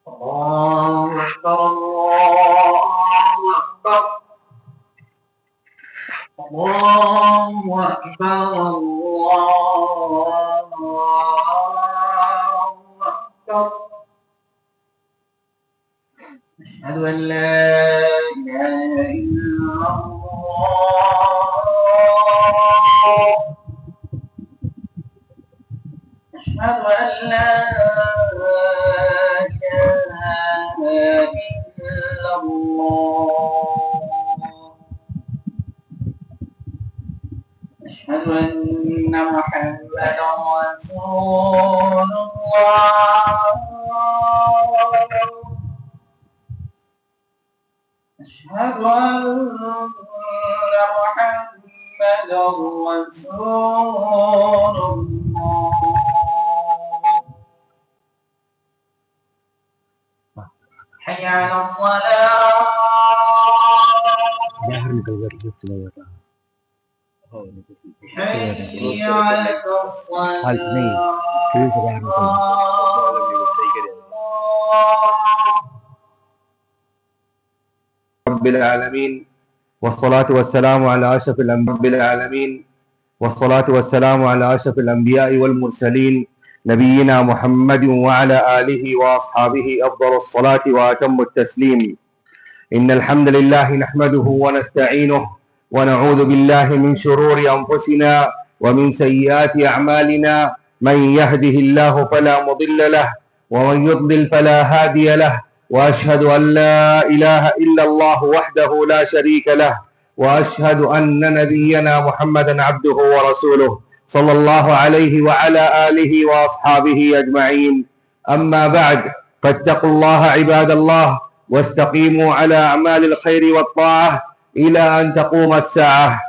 الله أكبر الله أكبر الله أكبر الله أكبر أشهد أن لا إله إلا الله أشهد أن لا إله إلا الله أشهد أن محمدا رسول الله أشهد أن محمدا رسول الله حي على الصلاة حي على رب العالمين والصلاة والسلام على أشرف الأنبياء والمرسلين نبينا محمد وعلى آله وأصحابه أفضل الصلاة وأتم التسليم. إن الحمد لله نحمده ونستعينه ونعوذ بالله من شرور أنفسنا ومن سيئات أعمالنا. من يهده الله فلا مضل له ومن يضلل فلا هادي له. وأشهد أن لا إله إلا الله وحده لا شريك له وأشهد أن نبينا محمدا عبده ورسوله صلى الله عليه وعلى آله وأصحابه أجمعين. أما بعد فاتقوا الله عباد الله واستقيموا على أعمال الخير والطاعة إلى أن تقوم الساعة.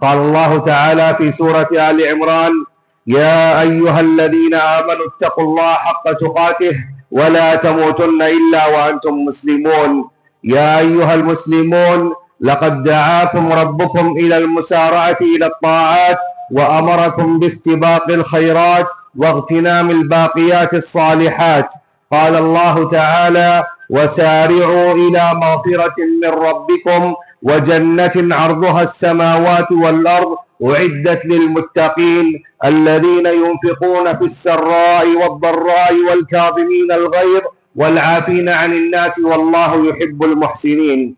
قال الله تعالى في سورة آل عمران: يا أيها الذين آمنوا اتقوا الله حق تقاته ولا تموتن إلا وأنتم مسلمون. يا أيها المسلمون لقد دعاكم ربكم إلى المسارعة إلى الطاعات وأمركم باستباق الخيرات واغتنام الباقيات الصالحات. قال الله تعالى: وسارعوا إلى مغفرة من ربكم وجنة عرضها السماوات والأرض أعدت للمتقين الذين ينفقون في السراء والضراء والكاظمين الغيظ والعافين عن الناس والله يحب المحسنين.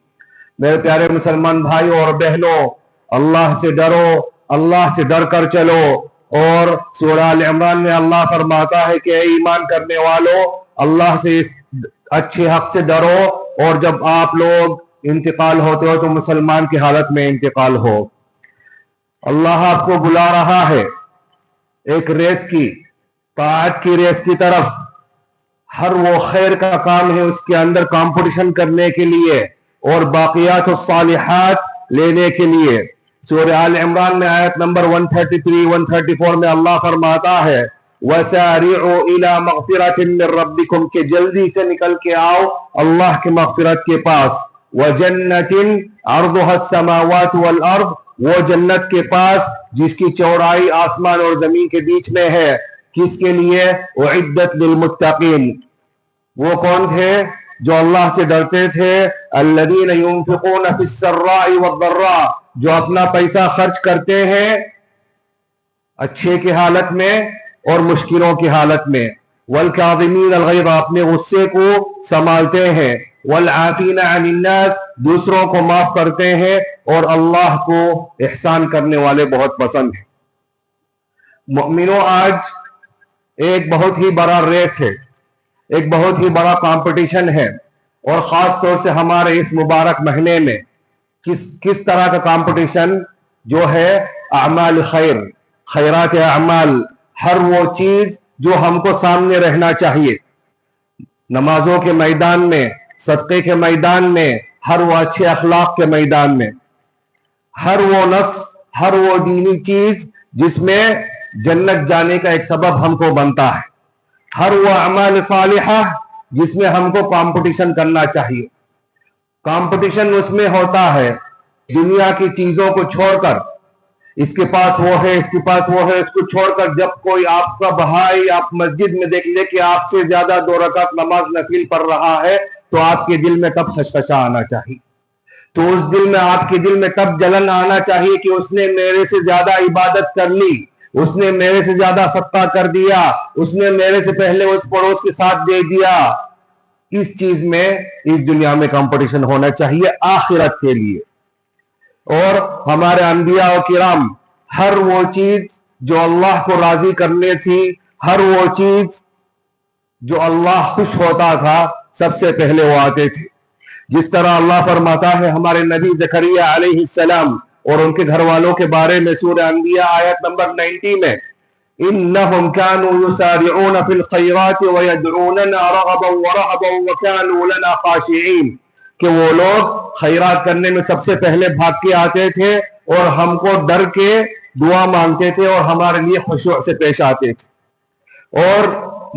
میرے پیارے مسلمان بھائیوں اور بہنوں، اللہ سے ڈرو، اللہ سے ڈر کر چلو. اور سورہ آل عمران میں اللہ فرماتا ہے کہ اے ایمان کرنے والو، اللہ سے اس اچھے حق سے ڈرو، اور جب آپ لوگ انتقال ہوتے ہو تو مسلمان کی حالت میں انتقال ہو. اللہ آپ کو بلا رہا ہے ایک ریس کی، طاعت کی ریس کی طرف. ہر وہ خیر کا کام ہے اس کے اندر کمپٹیشن کرنے کے لیے اور باقیات الصالحات لینے کے لیے. سورہ آل عمران میں آیت نمبر 133-134 میں اللہ فرماتا ہے: وَسَارِعُوا إِلَى مَغْفِرَةٍ مِّن رَبِّكُمْ، کہ جلدی سے نکل کے آؤ اللہ کے مغفرت کے پاس. وَجَنَّةٍ عَرْضُهَا السَّمَاوَاتُ وَالْأَرْضُ، وہ جنت کے پاس جس کی چوڑائی آسمان اور زمین کے بیچ میں ہے. کس کے لیے؟ اعدت للمتقین. وہ کون تھے؟ جو اللہ سے ڈرتے تھے. الذین ينفقون فی السراء والضراء، جو اپنا پیسہ خرچ کرتے ہیں اچھے کی حالت میں اور مشکلوں کی حالت میں. والکاظمین الغیظ، اپنے غصے کو سنبھالتے ہیں. والعافین عن الناس، دوسروں کو معاف کرتے ہیں. اور اللہ کو احسان کرنے والے بہت پسند ہیں. مؤمنوں، آج ایک بہت ہی بڑا ریس ہے، ایک بہت ہی بڑا کمپٹیشن ہے. اور خاص طور سے ہمارے اس مبارک مہینے میں کس طرح کا کمپٹیشن جو ہے؟ اعمال خیر، خیرات اعمال، ہر وہ چیز جو ہم کو سامنے رہنا چاہیے. نمازوں کے میدان میں، صدقے کے میدان میں، ہر وہ اچھے اخلاق کے میدان میں، ہر وہ نص، ہر وہ دینی چیز جس میں جنت جانے کا ایک سبب ہم کو بنتا ہے. ہر وہ اعمال صالحہ جس میں ہم کو کمپٹیشن کرنا چاہیے. کمپٹیشن اس میں ہوتا ہے دنیا کی چیزوں کو چھوڑ کر اس کے پاس وہ ہے، اس کے پاس وہ ہے، اس کو چھوڑ کر جب کوئی آپ کا بھائی آپ مسجد میں دیکھ لے کہ آپ سے زیادہ 2 رکعت نماز نفل پڑھ رہا ہے تو آپ کے دل میں تب خشخشا آنا چاہیے، تو اس دل میں آپ کے دل میں تب جلن آنا چاہیے کہ اس نے میرے سے زیادہ عبادت کر لی، اس نے میرے سے زیادہ صدقہ کر دیا، اس نے میرے سے پہلے اس پڑوس کے ساتھ دے دیا۔ اس چیز میں اس دنیا میں کمپٹیشن ہونا چاہیے آخرت کے لیے۔ اور ہمارے انبیاء و کرام ہر وہ چیز جو اللہ کو راضی کرنے تھی، ہر وہ چیز جو اللہ خوش ہوتا تھا، سب سے پہلے وہ آتے تھے۔ جس طرح اللہ فرماتا ہے ہمارے نبی زکریا علیہ السلام اور ان کے گھر والوں کے بارے میں سورہ انبیاء آیت نمبر 90 میں، انہم کانوا یسارعون فی الخیرات ویدعوننا رغبا ورہبا وکانوا لنا خاشعین، کہ وہ لوگ خیرات کرنے میں سب سے پہلے بھاگ کے آتے تھے اور ہم کو ڈر کے دعا مانگتے تھے اور ہمارے لیے خشوع سے پیش آتے تھے۔ اور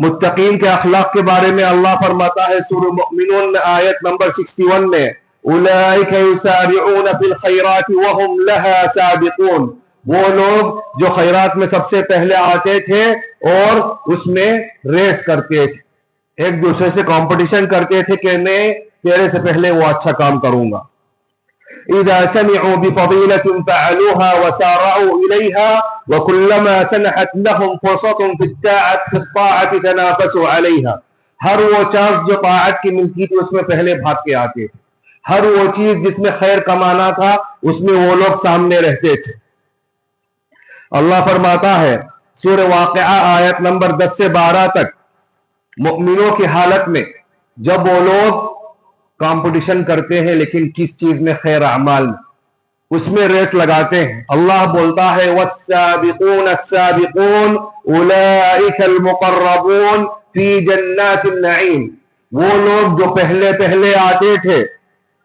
متقین کے اخلاق کے بارے میں اللہ فرماتا ہے سورہ مؤمنون میں آیت نمبر 61 میں، اولئک یسارعون فی الخیرات وہم لہا سابقون، وہ لوگ جو خیرات میں سب سے پہلے آتے تھے اور اس میں ریس کرتے تھے، ایک دوسرے سے کمپٹیشن کرتے تھے کہ میں تیرے سے پہلے وہ اچھا کام کروں گا۔ اذا سمعوا بفضيلة فعلوها وسارعوا اليها وكلما سنحت لهم فرصة في الطاعة تنافسوا عليها، ہر وہ چانس جو طاعت کی ملتی تھی اس میں پہلے بھاگ کے آتے تھے، ہر وہ چیز جس میں خیر کمانا تھا اس میں وہ لوگ سامنے رہتے تھے۔ اللہ فرماتا ہے سورہ واقعہ آیت نمبر 10 سے 12 تک، مؤمنوں کی حالت میں جب وہ لوگ کمپٹیشن کرتے ہیں لیکن کس چیز میں؟ خیر اعمال میں، اس میں ریس لگاتے ہیں۔ اللہ بولتا ہے والسابقون السابقون اولئک المقربون فی جنات النعیم، وہ لوگ جو پہلے پہلے آتے تھے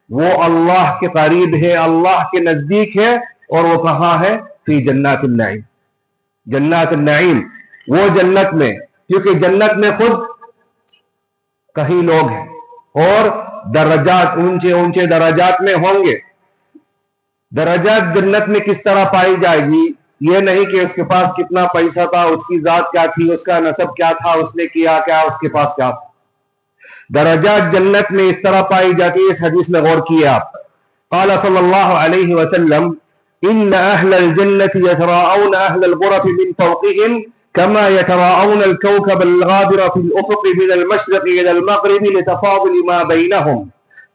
وہ اللہ کے قریب ہے، اللہ کے نزدیک ہے، اور وہ کہاں ہے؟ فی جنات النعیم، جنات النعیم، وہ جنت میں، کیونکہ جنت میں خود کہیں لوگ ہیں اور درجات اونچے اونچے درجات میں ہوں گے۔ درجات جنت میں کس طرح پائی جائے گی؟ یہ نہیں کہ اس کے پاس کتنا پیسہ تھا، اس کی ذات کیا تھی، اس کا نسب کیا تھا، اس نے کیا کیا، اس کے پاس کیا تھا۔ درجات جنت میں اس طرح پائی جاتی ہے۔ اس حدیث میں غور کیے آپ، قال صلی اللہ علیہ وسلم ان اہل الجنت یتراءون اہل الغرف من فوقهم كما يتراءون الكوكب الغابر في الأفق من المشرق إلى المغرب لتفاضل ما بينهم،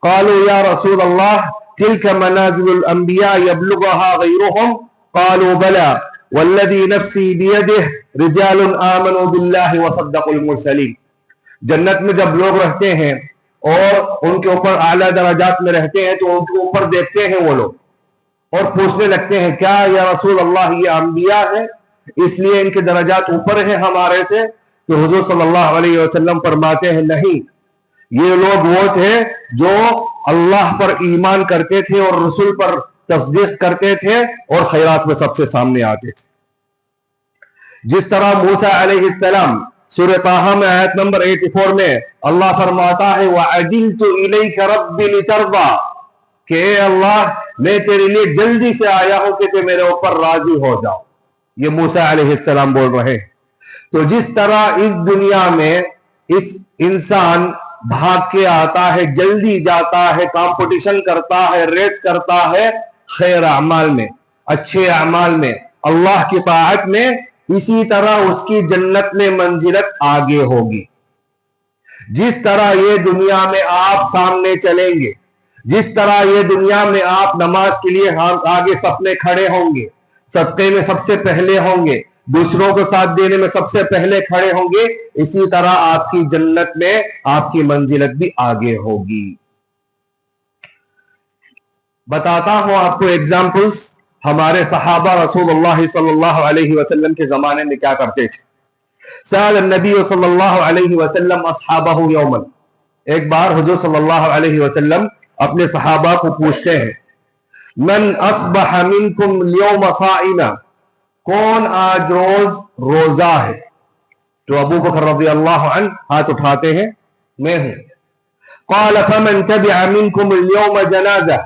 قالوا يا رسول الله تلك منازل الأنبياء يبلغها غيرهم، قالوا بلى والذي نفسي بيده رجال آمنوا بالله وصدقوا المرسلين۔ جنت میں جب لوگ رہتے ہیں اور ان کے اوپر اعلیٰ درجات میں رہتے ہیں تو ان کے اوپر دیکھتے ہیں وہ لوگ اور پوچھنے لگتے ہیں کیا یا رسول اللہ یہ انبیاء ہیں اس لیے ان کے درجات اوپر ہیں ہمارے سے؟ تو حضور صلی اللہ علیہ وسلم فرماتے ہیں نہیں، یہ لوگ وہ تھے جو اللہ پر ایمان کرتے تھے اور رسول پر تصدیق کرتے تھے اور خیرات میں سب سے سامنے آتے تھے۔ جس طرح موسیٰ علیہ السلام سورہ طٰہٰ میں آیت نمبر 84 میں اللہ فرماتا ہے وَعَجِلْتُ إِلَيْكَ رَبِّ لِتَرْضَىٰ، کہ اے اللہ میں تیرے لیے جلدی سے آیا ہوں کہ میرے اوپر راضی ہو جاؤ۔ یہ موسیٰ علیہ السلام بول رہے ہیں۔ تو جس طرح اس دنیا میں اس انسان بھاگ کے آتا ہے، جلدی جاتا ہے، کمپٹیشن کرتا ہے، ریس کرتا ہے خیر اعمال میں، اچھے اعمال میں، اللہ کی طاعت میں، اسی طرح اس کی جنت میں منزلت آگے ہوگی۔ جس طرح یہ دنیا میں آپ سامنے چلیں گے، جس طرح یہ دنیا میں آپ نماز کے لیے آگے صف میں کھڑے ہوں گے، صدقے میں سب سے پہلے ہوں گے، دوسروں کو ساتھ دینے میں سب سے پہلے کھڑے ہوں گے، اسی طرح آپ کی جنت میں آپ کی منزلت بھی آگے ہوگی۔ بتاتا ہوں آپ کو ایگزامپلز، ہمارے صحابہ رسول اللہ صلی اللہ علیہ وسلم کے زمانے میں کیا کرتے تھے۔ سأل النبی صلی اللہ علیہ وسلم اصحابہ یوما، ایک بار حضور صلی اللہ علیہ وسلم اپنے صحابہ کو پوچھتے ہیں من اصبح منکم اليوم صائما، کون آج روز روزہ ہے؟ تو ابو بکر رضی اللہ عنہ ہاتھ اٹھاتے ہیں میں ہوں۔ قال فمن تبع منکم اليوم جنازہ،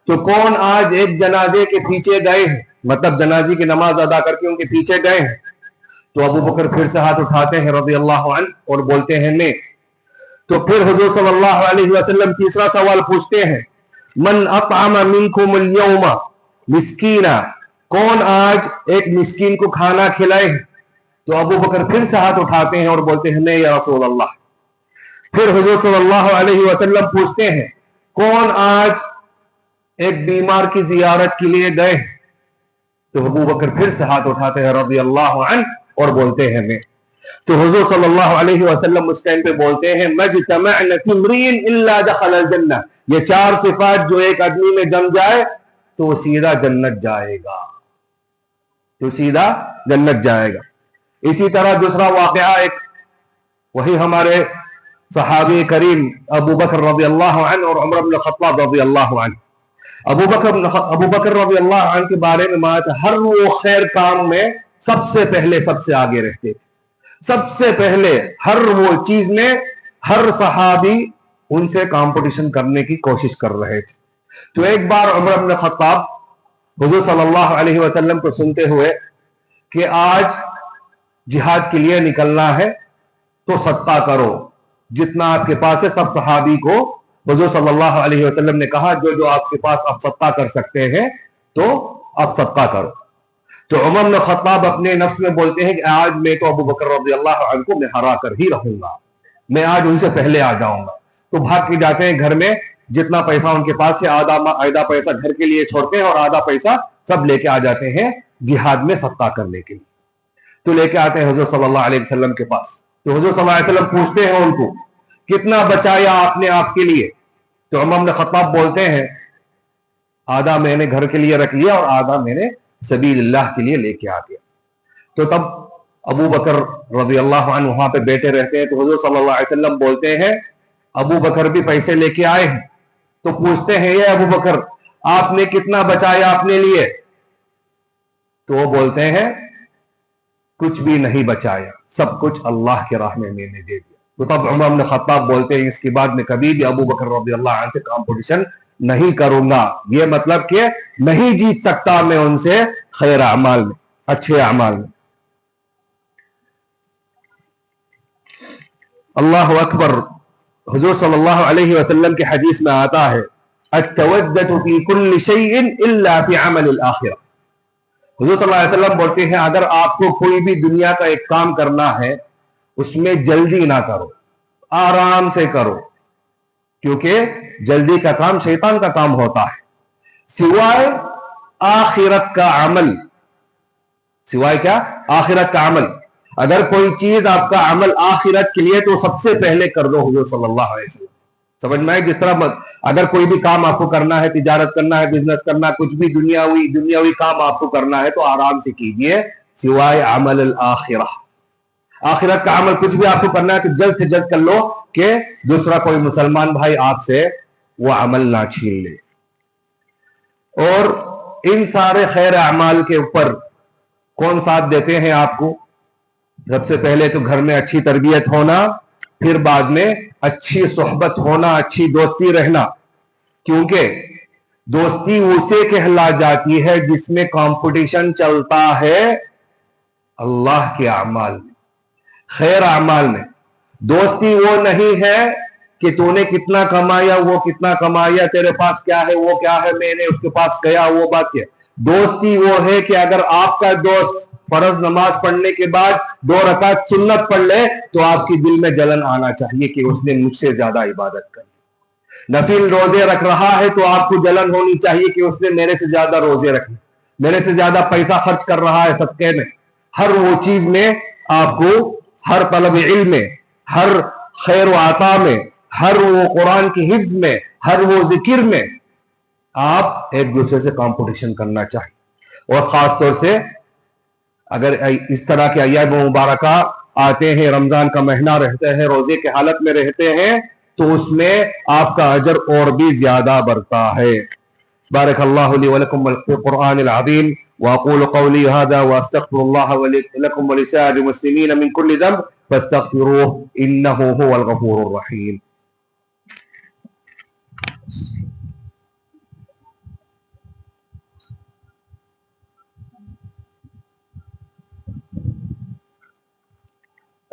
تو کون آج ایک جنازے کے پیچھے گئے ہیں؟ مطلب جنازے کی نماز ادا کر کے ان کے پیچھے گئے ہیں، تو ابو بکر پھر سے ہاتھ اٹھاتے ہیں رضی اللہ عنہ اور بولتے ہیں میں. تو پھر حضور صلی اللہ علیہ وسلم تیسرا سوال پوچھتے ہیں، من اطعم منکم اليوم مسکینا، کون آج ایک مسکین کو کھانا کھلائے ہیں؟ تو ابو بکر پھر سے ہاتھ اٹھاتے ہیں اور بولتے ہیں میں یا رسول اللہ. پھر حضور صلی اللہ علیہ وسلم پوچھتے ہیں کون آج ایک بیمار کی زیارت کے لیے گئے ہیں؟ تو ابو بکر پھر سے ہاتھ اٹھاتے ہیں رضی اللہ عنہ اور بولتے ہیں میں. تو حضور صلی اللہ علیہ وسلم اس ٹائم پہ بولتے ہیں مجتمعن فی امرئ الا دخل الجنہ، یہ چار صفات جو ایک آدمی میں جم جائے تو وہ سیدھا جنت جائے گا، تو سیدھا جنت جائے گا. اسی طرح دوسرا واقعہ ایک وہی ہمارے صحابی کریم ابو بکر رضی اللہ عنہ اور عمر بن الخطاب رضی اللہ عنہ. ابو بکر رضی اللہ عنہ کے بارے میں مانا تھا ہر وہ خیر کام میں سب سے پہلے سب سے آگے رہتے تھے، سب سے پہلے ہر وہ چیز میں ہر صحابی ان سے کمپٹیشن کرنے کی کوشش کر رہے تھے. تو ایک بار عمر بن الخطاب حضور صلی اللہ علیہ وسلم کو سنتے ہوئے کہ آج جہاد کے لیے نکلنا ہے تو صدقہ کرو، جتنا آپ کے پاس ہے. سب صحابی کو حضور صلی اللہ علیہ وسلم نے کہا جو جو آپ کے پاس آپ صدقہ کر سکتے ہیں تو آپ صدقہ کرو. تو عمر بن خطاب اپنے نفس میں بولتے ہیں کہ آج میں تو ابو بکر رضی اللہ عنہ کو میں ہرا کر ہی رہوں گا، میں آج ان سے پہلے آ جاؤں گا. تو بھاگ کے جاتے ہیں گھر میں، جتنا پیسہ ان کے پاس ہے آدھا پیسہ گھر کے لیے چھوڑتے ہیں اور آدھا پیسہ سب لے کے آ جاتے ہیں جہاد میں صدقہ کرنے کے لیے. تو لے کے آتے ہیں حضور صلی اللہ علیہ وسلم کے پاس. تو حضور صلی اللہ علیہ وسلم پوچھتے ہیں ان کو کتنا بچایا آپ نے آپ کے لیے؟ تو عمر بن خطاب بولتے ہیں آدھا میں نے گھر کے لیے رکھ لیا اور آدھا میں نے سبیل اللہ کے لیے لے کے آ گیا. تو تب ابو بکر رضی اللہ عنہ وہاں پہ بیٹھے رہتے ہیں. تو حضور صلی اللہ علیہ وسلم بولتے ہیں ابو بکر بھی پیسے لے کے آئے ہیں. تو پوچھتے ہیں یہ ابو بکر آپ نے کتنا بچایا اپنے لیے؟ تو وہ بولتے ہیں کچھ بھی نہیں بچایا، سب کچھ اللہ کے راہ میں نے دے دیا. تو تب عمر بن خطاب بولتے ہیں اس کے بعد میں کبھی بھی ابو بکر رضی اللہ عنہ سے کمپٹیشن نہیں کروں گا. یہ مطلب کہ نہیں جیت سکتا میں ان سے خیر اعمال میں، اچھے اعمال میں. اللہ اکبر. حضور صلی اللہ علیہ وسلم کے حدیث میں آتا ہے التودۃ فی کل شیء الا فی عمل الآخرہ. حضور صلی اللہ علیہ وسلم بولتے ہیں اگر آپ کو کوئی بھی دنیا کا ایک کام کرنا ہے اس میں جلدی نہ کرو، آرام سے کرو، کیونکہ جلدی کا کام شیطان کا کام ہوتا ہے. سوائے آخرت کا عمل، سوائے کیا؟ آخرت کا عمل. اگر کوئی چیز آپ کا عمل آخرت کے لیے تو سب سے پہلے کر دو حضور صلی اللہ علیہ وسلم. سمجھ میں آئے؟ جس طرح اگر کوئی بھی کام آپ کو کرنا ہے، تجارت کرنا ہے، بزنس کرنا ہے، کچھ بھی دنیاوی کام آپ کو کرنا ہے تو آرام سے کیجئے سوائے عمل الآخرہ. آخرت کا عمل کچھ بھی آپ کو کرنا ہے تو جلد سے جلد کر لو کہ دوسرا کوئی مسلمان بھائی آپ سے وہ عمل نہ چھین لے. اور ان سارے خیر اعمال کے اوپر کون ساتھ دیتے ہیں آپ کو؟ سب سے پہلے تو گھر میں اچھی تربیت ہونا، پھر بعد میں اچھی صحبت ہونا، اچھی دوستی رہنا. کیونکہ دوستی اسے کہلا جاتی ہے جس میں کمپٹیشن چلتا ہے اللہ کے اعمال میں، خیر اعمال میں. دوستی وہ نہیں ہے کہ تو نے کتنا کمایا، وہ کتنا کمایا، تیرے پاس کیا ہے، وہ کیا ہے، میں نے اس کے پاس گیا، وہ بات کیا. دوستی وہ ہے کہ اگر آپ کا دوست فرض نماز پڑھنے کے بعد 2 رکعت سنت پڑھ لے تو آپ کی دل میں جلن آنا چاہیے کہ اس نے مجھ سے زیادہ عبادت کر. نفل روزے رکھ رہا ہے تو آپ کو جلن ہونی چاہیے کہ اس نے میرے سے زیادہ روزے رکھے، میرے سے زیادہ پیسہ خرچ کر رہا ہے صدقے میں. ہر وہ چیز میں آپ کو، ہر طلب علم میں، ہر خیر و عطا میں، ہر وہ قرآن کی حفظ میں، ہر وہ ذکر میں آپ ایک دوسرے سے کمپٹیشن کرنا چاہیے. اور خاص طور سے اگر اس طرح کے ایام مبارکہ آتے ہیں، رمضان کا مہینہ رہتے ہیں، روزے کے حالت میں رہتے ہیں تو اس میں آپ کا اجر اور بھی زیادہ بڑھتا ہے. بارک اللہ لی ولکم بالقرآن العظیم واقول قولی هذا واستغفر الله لكم ولسائر المسلمین من كل ذنب فاستغفروه انه هو الغفور الرحیم.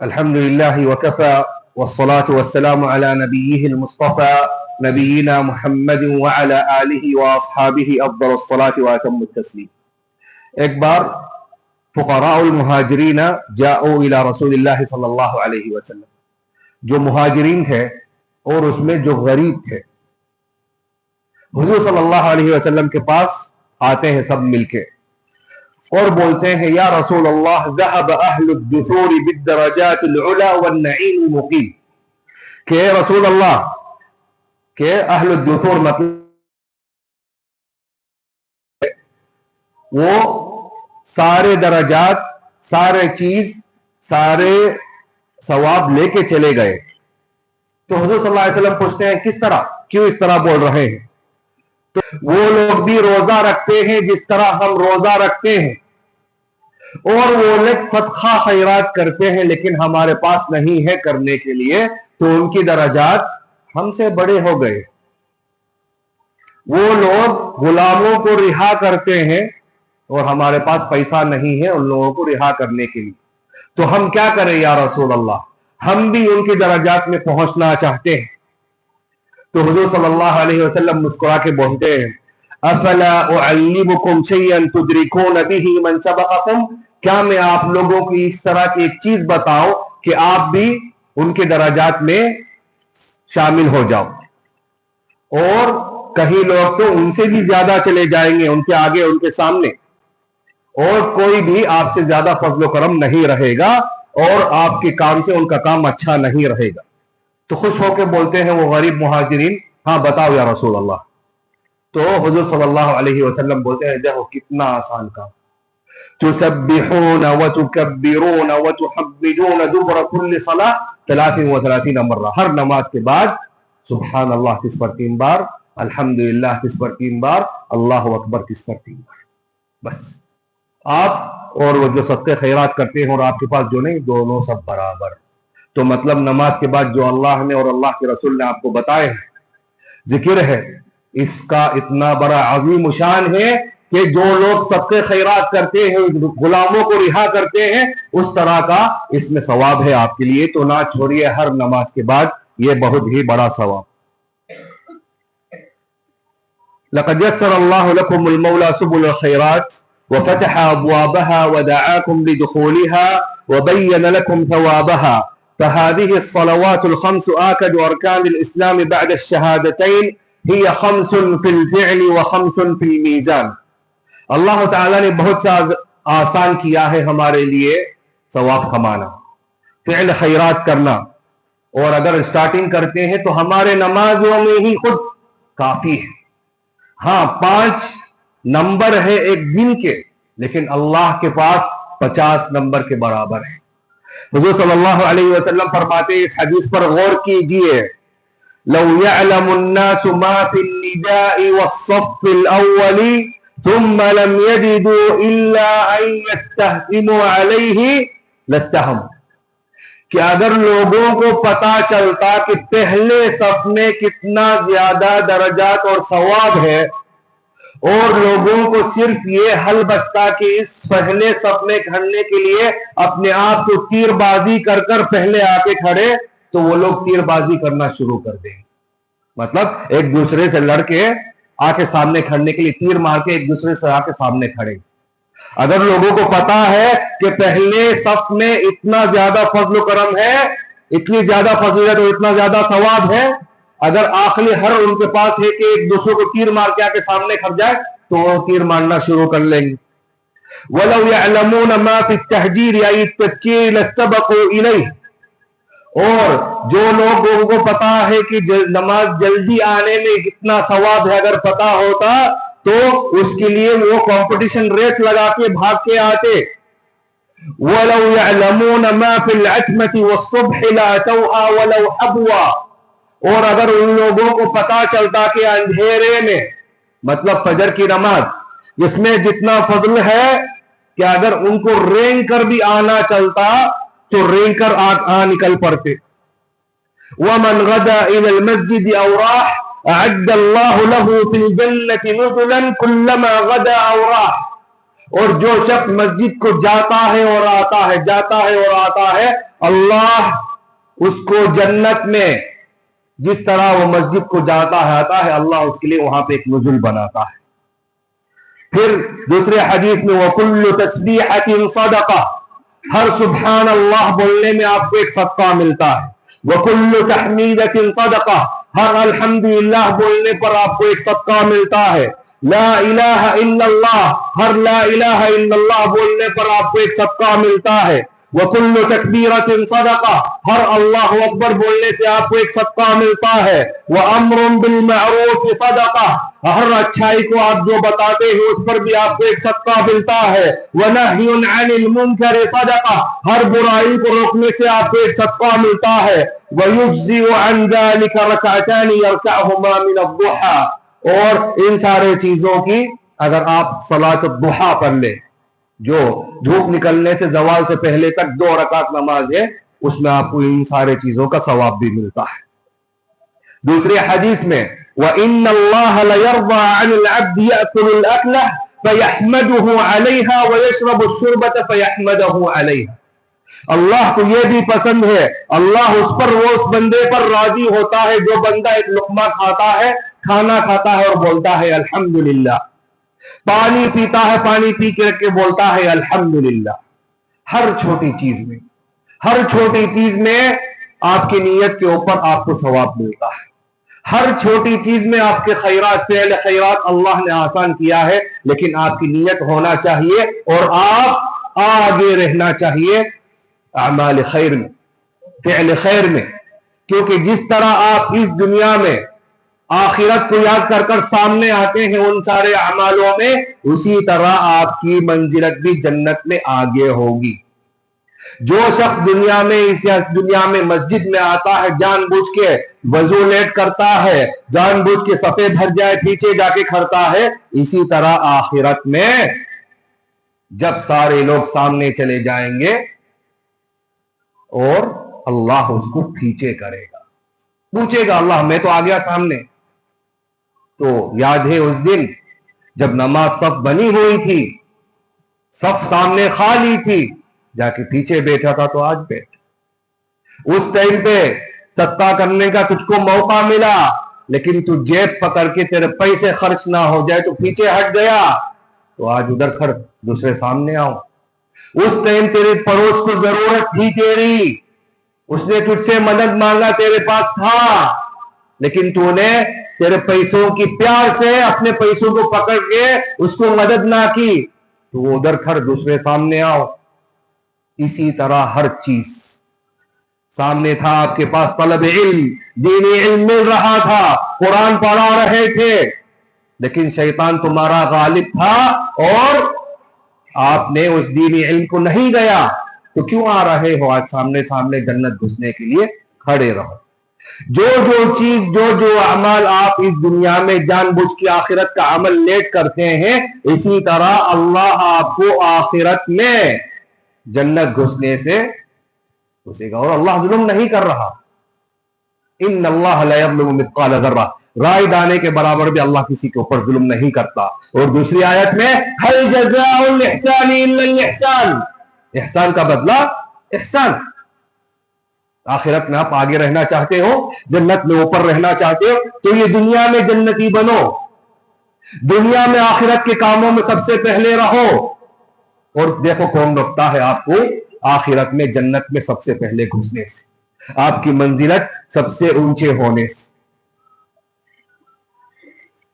الحمد لله وكفى والصلاة والسلام على نبيه المصطفى نبينا محمد وعلى آله وأصحابه أفضل الصلاة وأتم التسليم. ایک بار فقراء المہاجرین جاؤ الى رسول اللہ صلی اللہ علیہ وسلم، جو مہاجرین تھے اور اس میں جو غریب تھے، حضور صلی اللہ علیہ وسلم کے پاس آتے ہیں سب مل کے اور بولتے ہیں یا رسول اللہ ذهب اہل الدثور بالدرجات العلا والنعیم المقیم، کہ رسول اللہ کہ اہل الدثور مطلب وہ سارے درجات، سارے چیز، سارے ثواب لے کے چلے گئے. تو حضور صلی اللہ علیہ وسلم پوچھتے ہیں کس طرح، کیوں اس طرح بول رہے ہیں؟ تو وہ لوگ بھی روزہ رکھتے ہیں جس طرح ہم روزہ رکھتے ہیں، اور وہ لوگ صدقہ خیرات کرتے ہیں لیکن ہمارے پاس نہیں ہے کرنے کے لیے، تو ان کی درجات ہم سے بڑے ہو گئے. وہ لوگ غلاموں کو رہا کرتے ہیں اور ہمارے پاس پیسہ نہیں ہے ان لوگوں کو رہا کرنے کے لیے، تو ہم کیا کریں یا رسول اللہ؟ ہم بھی ان کی درجات میں پہنچنا چاہتے ہیں. تو حضور صلی اللہ علیہ وسلم مسکرا کے بولتے ہیں افلا اعلمکم شیئا تدرکون به من سبقکم، کیا میں آپ لوگوں کی اس طرح کی ایک چیز بتاؤں کہ آپ بھی ان کے درجات میں شامل ہو جاؤ، اور کہیں لوگ تو ان سے بھی زیادہ چلے جائیں گے، ان کے آگے، ان کے سامنے، اور کوئی بھی آپ سے زیادہ فضل و کرم نہیں رہے گا اور آپ کے کام سے ان کا کام اچھا نہیں رہے گا. تو خوش ہو کے بولتے ہیں وہ غریب مہاجرین ہاں بتاؤ یا رسول اللہ. تو حضور صلی اللہ علیہ وسلم بولتے ہیں دیکھو کتنا آسان کام، تسبحون وتکبرون وتحمدون دبر كل صلاة 33 مرہ، ہر نماز کے بعد سبحان اللہ کس پر 3 بار، الحمدللہ کس پر 3 بار، اللہ اکبر کس پر 3 بار. بس آپ اور وہ جو صدقے خیرات کرتے ہیں اور آپ کے پاس جو نہیں، دونوں سب برابر. تو مطلب نماز کے بعد جو اللہ نے اور اللہ کے رسول نے آپ کو بتائے ہیں ذکر ہے، اس کا اتنا بڑا عظیم شان ہے کہ جو لوگ صدقے خیرات کرتے ہیں، غلاموں کو رہا کرتے ہیں، اس طرح کا اس میں ثواب ہے آپ کے لیے. تو نہ چھوڑیے ہر نماز کے بعد، یہ بہت ہی بڑا ثواب. لقد يسر الله لكم المولى سبل الخيرات وفتح أبوابها ودعاكم لدخولها وبين لكم ثوابها، فهذه الصلوات الخمس آكد أركان الإسلام بعد الشهادتين، هي 5 في الفعل و5 في الميزان. اللہ تعالیٰ نے بہت سا آسان کیا ہے ہمارے لیے ثواب کمانا، فعل خیرات کرنا، اور اگر سٹارٹنگ کرتے ہیں تو ہمارے نمازوں میں ہی خود کافی ہے. ہاں 5 نمبر ہے ایک دن کے، لیکن اللہ کے پاس 50 نمبر کے برابر ہے. حضور صلی اللہ علیہ وسلم فرماتے ہیں، اس حدیث پر غور کیجئے، لو يعلم الناس ما في النداء والصف الاول ثم لم يجدوا الا ان يستهموا عليه لاستهموا، کہ اگر لوگوں کو پتا چلتا کہ پہلے صف میں کتنا زیادہ درجات اور ثواب ہے، اور لوگوں کو صرف یہ حل بچتا کہ اس پہلے صف میں کھڑنے کے لیے اپنے آپ کو تیر بازی کر کر پہلے آ کے کھڑے، تو وہ لوگ تیر بازی کرنا شروع کر دیں. مطلب ایک دوسرے سے لڑ کے آ کے سامنے کھڑنے کے لیے تیر مار کے ایک دوسرے سے آ کے سامنے کھڑے. اگر لوگوں کو پتا ہے کہ پہلے صف میں اتنا زیادہ فضل و کرم ہے، اتنی زیادہ فضیلت اور اتنا زیادہ ثواب ہے، اگر آخری ہر ان کے پاس ہے کہ ایک دوسرے کو تیر مار کے آ کے سامنے کھڑ جائے تو وہ تیر مارنا شروع کر لیں گے. وَلَوْ يَعْلَمُونَ مَا فِي التَّحْجِيرِ أَيِ التَّذْكِيرِ لَاسْتَبَقُوا إِلَيْهِ، اور جو لوگوں کو پتا ہے کہ نماز جلدی آنے میں کتنا ثواب ہے، اگر پتا ہوتا تو اس کے لیے وہ کمپٹیشن ریس لگا کے بھاگ کے آتے. وَلَوْ يَعْلَمُونَ مَا فِي الْعَتْمَةِ وَالصُّبْحِ لَأَتَوْهَا وَلَوْ حَبْوَا، اور اگر ان لوگوں کو پتا چلتا کہ اندھیرے میں، مطلب فجر کی نماز جس میں جتنا فضل ہے، کہ اگر ان کو رینگ کر بھی آنا چلتا تو رینگ کر آ نکل پڑتے. وَمَنْ غَدَى إِلَى الْمَسْجِدِ أَوْ رَاحَ أَعَدَّ اللَّهُ لَهُ فِي الْجَنَّةِ نُزُلًا كُلَّمَا غَدَى أَوْ رَاحَ، اور جو شخص مسجد کو جاتا ہے اور آتا ہے، جاتا ہے اور آتا ہے، اللہ اس کو جنت میں جس طرح وہ مسجد کو جاتا ہے آتا ہے، اللہ اس کے لیے وہاں پہ ایک نزل بناتا ہے۔ پھر دوسرے حدیث میں وَكُلُّ تَسْبِيحَةٍ صَدَقَةٍ، ہر سبحان اللہ بولنے میں آپ کو ایک صدقہ ملتا ہے۔ وَكُلُّ تَحْمِيدَةٍ صَدَقَةٍ، ہر الحمدللہ بولنے پر آپ کو ایک صدقہ ملتا ہے۔ لا الہ الا اللہ، ہر لا الہ الا اللہ بولنے پر آپ کو ایک صدقہ ملتا ہے۔ وَكُلُّ تَكْبِيرَةٍ صَدَقَةٍ، ہر اللہ اکبر بولنے سے آپ کو ایک صدقہ ملتا ہے۔ وَأَمْرٌ بِالْمَعْرُوفِ صَدَقَةٍ، ہر اچھائی کو آپ جو بتاتے ہیں اس پر بھی آپ کو ایک صدقہ ملتا ہے۔ وَنَهْيٌ عَنِ الْمُنْكَرِ صَدَقَةٍ، ہر برائی کو روکنے سے آپ کو ایک صدقہ ملتا ہے۔ وَيُجْزِئُ عَنْ ذَلِكَ رَكَعَتَانِ يَرْكَعُهُمَا مِنَ الضُّحَىٰ، اور ان سارے چیزوں کی اگر آپ صلاۃ الضحیٰ پڑھ لیں، جو دھوپ نکلنے سے زوال سے پہلے تک 2 رکعت نماز ہے، اس میں آپ کو ان سارے چیزوں کا ثواب بھی ملتا ہے۔ دوسری حدیث میں وَإِنَّ اللَّهَ لَيَرْضَىٰ عَنِ الْعَبْدِ يَأْكُلُ الْأَكْلَةَ فَيَحْمَدُهُ عَلَيْهَا وَيَشْرَبُ الشُّرْبَةَ فَيَحْمَدَهُ عَلَيْهَا، اللہ کو یہ بھی پسند ہے، اللہ اس پر وہ اس بندے پر راضی ہوتا ہے جو بندہ ایک لقمہ کھاتا ہے، کھانا کھاتا ہے اور بولتا ہے الحمدللہ، پانی پیتا ہے، پانی پی کے بولتا ہے الحمدللہ۔ ہر چھوٹی چیز میں، ہر چھوٹی چیز میں آپ کی نیت کے اوپر آپ کو ثواب ملتا ہے۔ ہر چھوٹی چیز میں آپ کے خیرات، فعل خیرات اللہ نے آسان کیا ہے، لیکن آپ کی نیت ہونا چاہیے اور آپ آگے رہنا چاہیے اعمال خیر میں، فعل خیر میں، کیونکہ جس طرح آپ اس دنیا میں آخرت کو یاد کر کر سامنے آتے ہیں ان سارے اعمالوں میں، اسی طرح آپ کی منزلت بھی جنت میں آگے ہوگی۔ جو شخص دنیا میں اس دنیا میں مسجد میں آتا ہے، جان بوجھ کے وضو لیٹ کرتا ہے، جان بوجھ کے صفے بھر جائے پیچھے جا کے کھڑتا ہے، اسی طرح آخرت میں جب سارے لوگ سامنے چلے جائیں گے اور اللہ اس کو پیچھے کرے گا، پوچھے گا اللہ میں تو آ گیا سامنے۔ تو یاد ہے اس دن جب نماز صف بنی ہوئی تھی، صف سامنے خالی تھی، جا کے پیچھے بیٹھا تھا تو آج بیٹھ، اس ٹائم پہ صدقہ کرنے کا تجھ کو موقع ملا، لیکن تو جیب پکڑ کے تیرے پیسے خرچ نہ ہو جائے تو پیچھے ہٹ گیا، تو آج ادھر کھڑ، دوسرے سامنے آؤ۔ اس ٹائم تیرے پڑوس کو ضرورت تھی تیری، اس نے تجھ سے مدد مانگا، تیرے پاس تھا، لیکن تو نے تیرے پیسوں کی پیار سے اپنے پیسوں کو پکڑ کے اس کو مدد نہ کی، تو وہ ادھر کھڑ، دوسرے سامنے آؤ۔ اسی طرح ہر چیز سامنے تھا، آپ کے پاس طلب علم، دینی علم مل رہا تھا، قرآن پڑھا رہے تھے، لیکن شیطان تمہارا غالب تھا اور آپ نے اس دینی علم کو نہیں گیا، تو کیوں آ رہے ہو آج سامنے سامنے جنت گھسنے کے لیے؟ کھڑے رہو۔ جو چیز، جو اعمال آپ اس دنیا میں جان بوجھ کے آخرت کا عمل لیٹ کرتے ہیں، اسی طرح اللہ آپ کو آخرت میں جنت گھسنے سے گھسے گا، اور اللہ ظلم نہیں کر رہا۔ ان اللہ لا یظلم مثقال ذرہ، رائے دانے کے برابر بھی اللہ کسی کے اوپر ظلم نہیں کرتا۔ اور دوسری آیت میں هل جزاء الاحسان الا الاحسان، احسان کا بدلہ احسان۔ آخرت میں آپ آگے رہنا چاہتے ہو، جنت میں اوپر رہنا چاہتے ہو، تو یہ دنیا میں جنتی بنو، دنیا میں آخرت کے کاموں میں سب سے پہلے رہو، اور دیکھو کون روکتا ہے آپ کو آخرت میں جنت میں سب سے پہلے گھسنے سے، آپ کی منزلت سب سے اونچے ہونے سے۔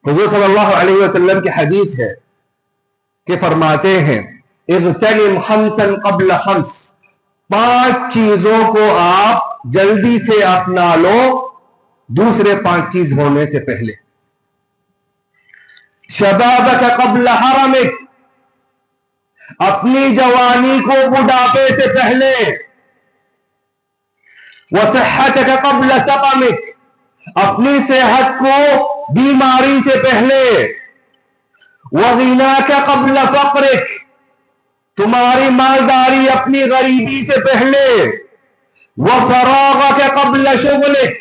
حضور صلی اللہ علیہ وسلم کی حدیث ہے کہ فرماتے ہیں اغتنم خمسا قبل خمس، 5 چیزوں کو آپ جلدی سے اپنا لو دوسرے 5 چیز ہونے سے پہلے۔ شبابک قبل حرمک، اپنی جوانی کو بڑھاپے سے پہلے۔ وصحتک قبل سقمک، اپنی صحت کو بیماری سے پہلے۔ وغناک قبل فقرک، تمہاری مالداری اپنی غریبی سے پہلے۔ وفراغک قبل شغلک،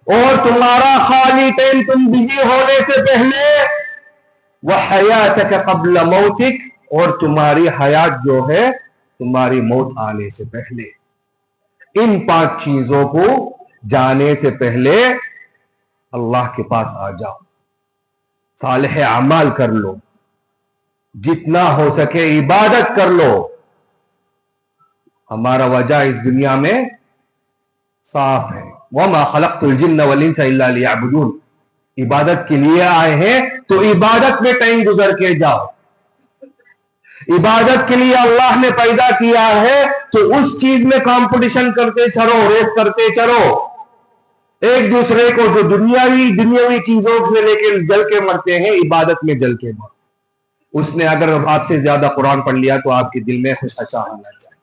اور تمہارا خالی ٹائم تم بزی ہونے سے پہلے۔ وحیاتک قبل موتک، اور تمہاری حیات جو ہے تمہاری موت آنے سے پہلے۔ ان 5 چیزوں کو جانے سے پہلے اللہ کے پاس آ جاؤ، صالح اعمال کر لو، جتنا ہو سکے عبادت کر لو. ہمارا وجہ اس دنیا میں صاف ہے، وَمَا خَلَقْتُ الْجِنَّ وَالْإِنسَ إِلَّا لِيَعْبُدُونَ. عبادت کے لیے آئے ہیں تو عبادت میں ٹائم گزر کے جاؤ. عبادت کے لیے اللہ نے پیدا کیا ہے تو اس چیز میں کمپٹیشن کرتے چلو، ریس کرتے چلو ایک دوسرے کو. جو دنیاوی چیزوں سے لے کے جل کے مرتے ہیں، عبادت میں جل کے مر. اس نے اگر آپ سے زیادہ قرآن پڑھ لیا تو آپ کے دل میں خشخشا ہونا چاہیے.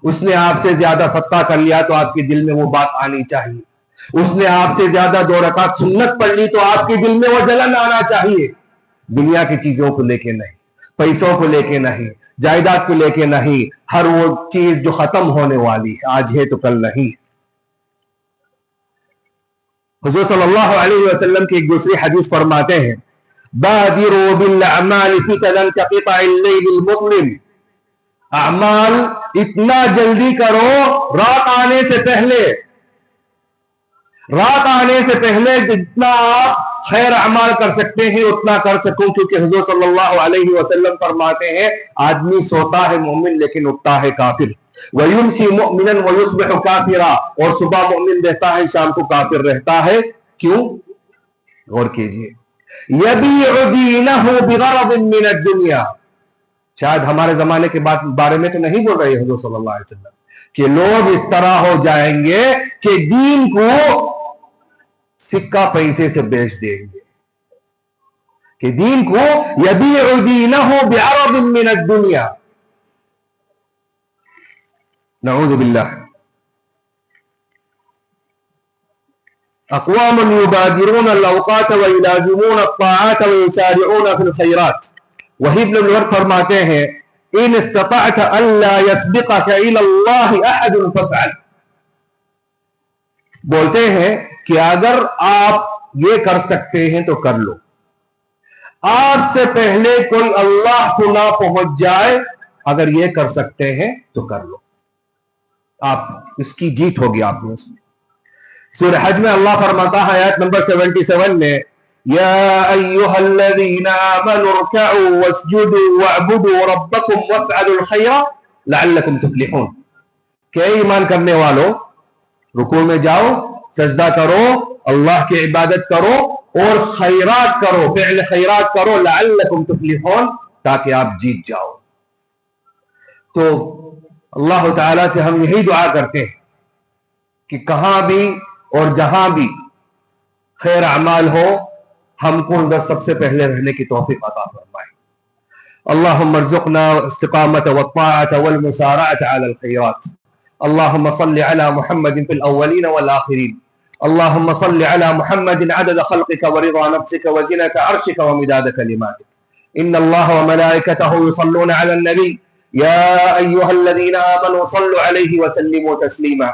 اس نے آپ سے زیادہ صدقہ کر لیا تو آپ کے دل میں وہ بات آنی چاہیے. اس نے آپ سے زیادہ 2 رکعت سنت پڑھ لی تو آپ کے دل میں وہ جلن آنا چاہیے. دنیا کی چیزوں کو لے کے نہیں، پیسوں کو لے کے نہیں، جائیداد کو لے کے نہیں. ہر وہ چیز جو ختم ہونے والی ہے، آج ہے تو کل نہیں. حضور صلی اللہ علیہ وسلم کی ایک دوسری حدیث فرماتے ہیں، بادروا بالاعمال فتنا كقطع الليل المظلم. اعمال اتنا جلدی کرو رات آنے سے پہلے جتنا آپ خیر اعمال کر سکتے ہیں اتنا کر سکوں. کیونکہ حضور صلی اللہ علیہ وسلم فرماتے ہیں آدمی سوتا ہے مومن لیکن اٹھتا ہے کافر. وَيُمْسِي مُؤْمِنًا وَيُصْبِحُ كَافِرًا. اور صبح مومن رہتا ہے، شام کو کافر رہتا ہے. کیوں؟ غور کیجئے. يَبِيعُ دِينَهُ بِغَرَضٍ مِّنَ الدُّنْيَا. شاید ہمارے زمانے کے بارے میں تو نہیں بول رہے حضور صلی اللہ علیہ وسلم کہ لوگ اس طرح ہو جائیں گے کہ دین کو سکہ پیسے سے بیچ دیں گے. کہ دین کو یبیع دینہ بعرض من الدنیا. نعوذ باللہ. اقوام یبادرون الاوقات ویلازمون الطاعات ویسارعون فی الخیرات. وحی ابن الورد فرماتے ہیں ان استطعت الا يسبقك الى اللہ احد فافعل. بولتے ہیں کہ اگر آپ یہ کر سکتے ہیں تو کر لو. آپ سے پہلے کوئی اللہ کو نہ پہنچ جائے، اگر یہ کر سکتے ہیں تو کر لو. آپ اس کی جیت ہوگی آپ میں. اس میں سورہ حج میں اللہ فرماتا ہے آیت نمبر 77 میں، یا ایہا الذین آمنوا ارکعوا واسجدوا واعبدوا ربکم وافعلوا الخیر لعلکم تفلحون. کہ ایمان کرنے والوں، رکوع میں جاؤ، سجدہ کرو، اللہ کی عبادت کرو اور خیرات کرو، فعل خیرات کرو، لعلکم تفلحون، تاکہ آپ جیت جاؤ. تو اللہ تعالیٰ سے ہم یہی دعا کرتے ہیں کہ کہاں بھی اور جہاں بھی خیر اعمال ہو، ہم کو اندر سب سے پہلے رہنے کی توفیق عطا فرمائے. اللہم ارزقنا استقامت والطاعت والمسارعت علی الخیرات. اللہم صل علی محمد فی الاولین والآخرین. اللہم صل علی محمد عدد خلقک ورضا نفسک وزنة عرشک ومداد کلماتک. ان اللہ وملائکتہ یصلون علی النبی یا ایہا الذین آمنوا صلوا علیہ وسلموا تسلیما.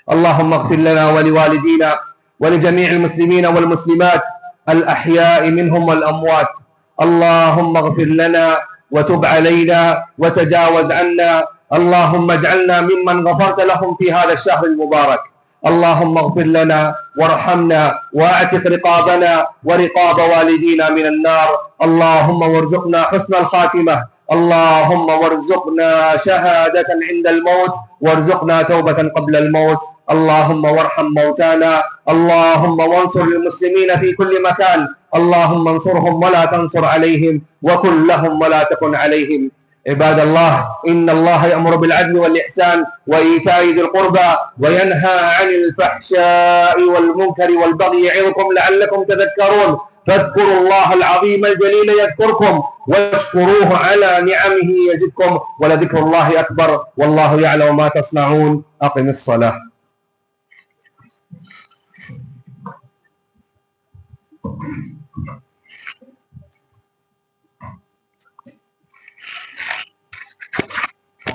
اللهم اغفر لنا ولوالدينا ولجميع المسلمين والمسلمات الأحياء منهم والأموات. اللهم اغفر لنا وتب علينا وتجاوز عنا. اللهم اجعلنا ممن غفرت لهم في هذا الشهر المبارك. اللهم اغفر لنا وارحمنا واعتق رقابنا ورقاب والدينا من النار. اللهم وارزقنا حسن الخاتمة. اللهم وارزقنا شهادة عند الموت وارزقنا توبة قبل الموت. اللهم وارحم موتانا. اللهم وانصر المسلمين في كل مكان. اللهم انصرهم ولا تنصر عليهم وكن لهم ولا تكن عليهم. عباد الله، إن الله يأمر بالعدل والإحسان وإيتاء ذي القربى وينهى عن الفحشاء والمنكر والبغي يعظكم لعلكم تذكرون. فاذكروا الله العظيم الجليل يذكركم واشكروه على نعمه يزدكم ولذكر الله أكبر والله يعلم ما تصنعون. أقم الصلاة.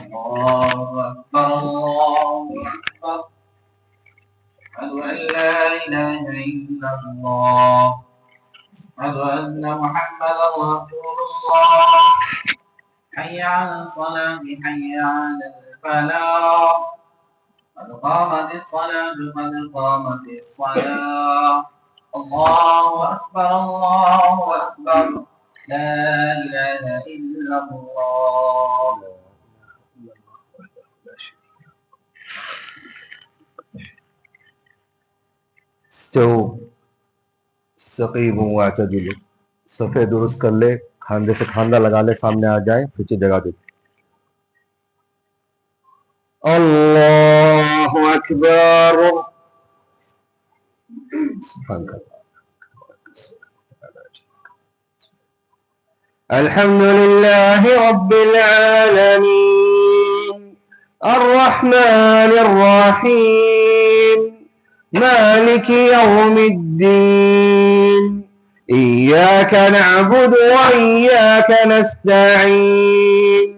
الله أكبر الله أكبر. أشهد أن لا إله إلا الله. أشهد أن محمدا رسول الله. حي على الصلاة حي على الفلاح. قد قامت الصلاة قد قامت الصلاة الله أكبر الله أكبر لا إله إلا الله. استقیموا واعتدلوا. صفے درست کر لے، کھاندے سے کھاندہ لگا لے، سامنے آ جائے، پیچھے جگہ دے. اللہ اکبر. سبحان اللہ. الحمد لله رب العالمين الرحمن الرحيم مالك يوم الدين إياك نعبد وإياك نستعين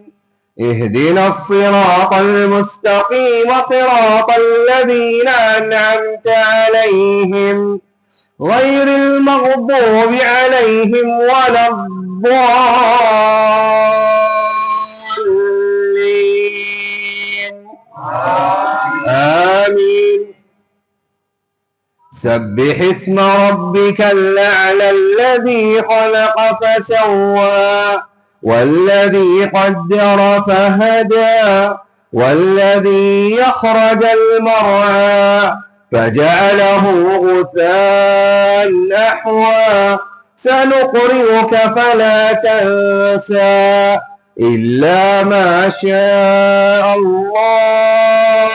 اهدنا الصراط المستقيم صراط الذين أنعمت عليهم غير المغضوب عليهم ولا الضالين آمين. سبح اسم ربك الأعلى الذي خلق فسوى والذي قدر فهدى والذي يخرج المرعى فجعله غثاء أحوى سنقرئك فلا تنسى إلا ما شاء الله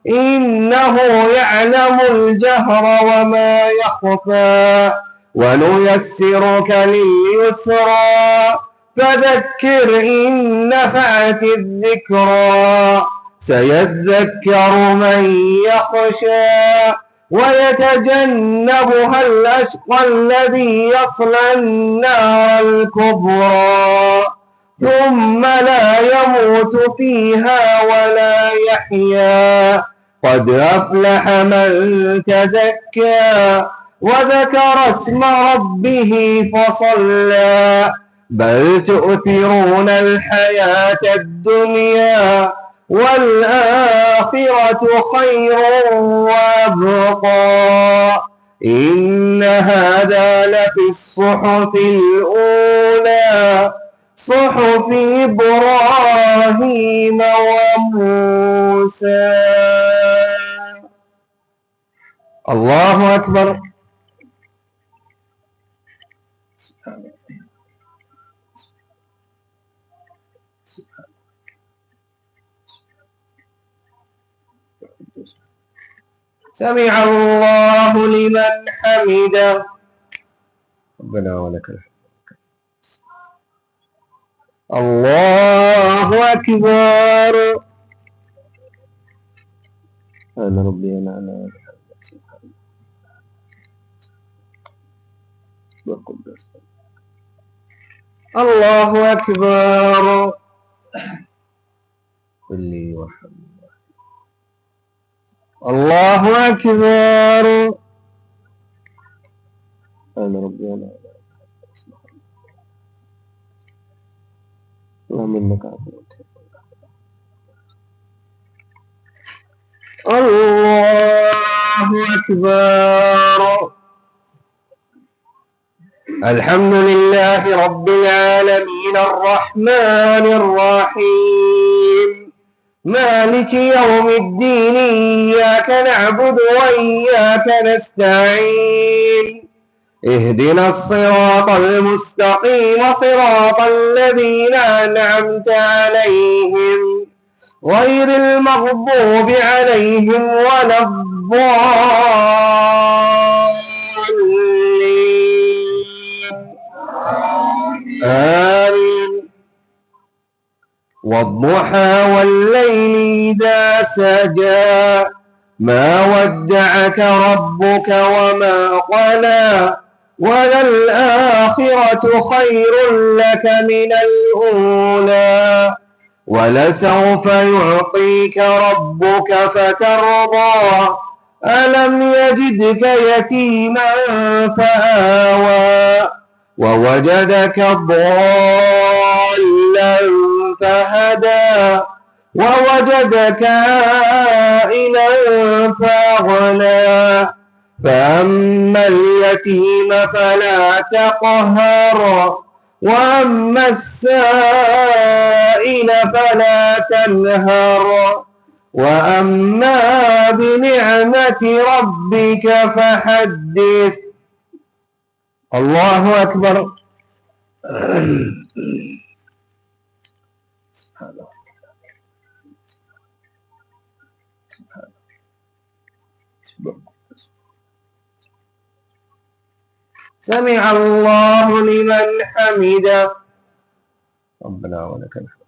إنه يعلم الجهر وما يخفى ونيسرك لليسرى فذكر إن نفعت الذكرى سيذكر من يخشى ويتجنبها الأشقى الذي يصلى النار الكبرى ثم لا يموت فيها ولا يحيا قد أفلح من تزكى وذكر اسم ربه فصلى بل تؤثرون الحياة الدنيا والآخرة خير وأبقى إن هذا لفي الصحف الأولى صحف إبراهيم وموسى. الله أكبر. سمع الله لمن حمده ربنا ولك الحمد. الله أكبر. أنا ربي أنا الله أكبر. قل وحمد الله أكبر. أنا ربي أنا اللهم إنك عفو الله أكبر. الحمد لله رب العالمين الرحمن الرحيم مالك يوم الدين إياك نعبد وإياك نستعين اهدنا الصراط المستقيم صراط الذين أنعمت عليهم غير المغضوب عليهم ولا الضالين آمين. والضحى والليل إذا سجى ما ودعك ربك وما قلى وللآخرة خير لك من الأولى ولسوف يعطيك ربك فترضى ألم يجدك يتيما فآوى ووجدك ضالا فهدى ووجدك عائلا فأغنى فأما اليتيم فلا تقهر وأما السائل فلا تنهر وأما بنعمة ربك فحدث. الله أكبر. سمع الله لمن حمده. ربنا ولك الحمد.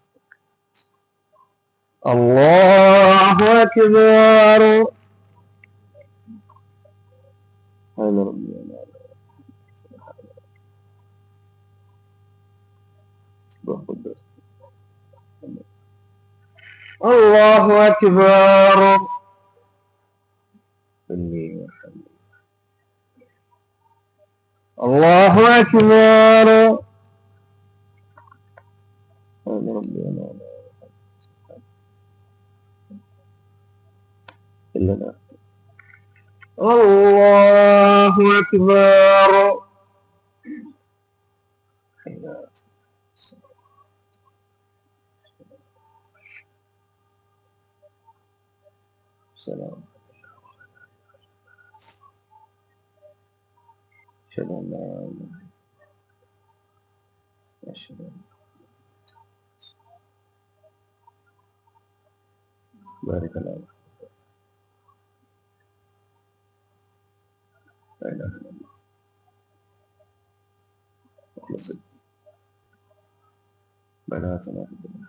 الله أكبر. الله أكبر. الله أكبر. الله أكبر. سلام. أشهد أن لا إله إلا الله. أشهد أن بارك الله. لا إله إلا الله. مخلص بناتنا في الدنيا.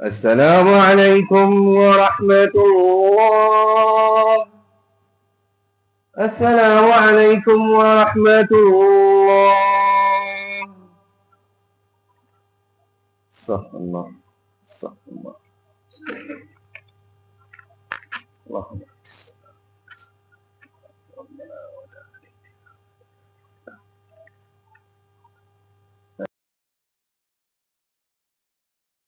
السلام عليكم ورحمة الله. السلام عليكم ورحمة الله. استغفر الله. استغفر الله. اللهم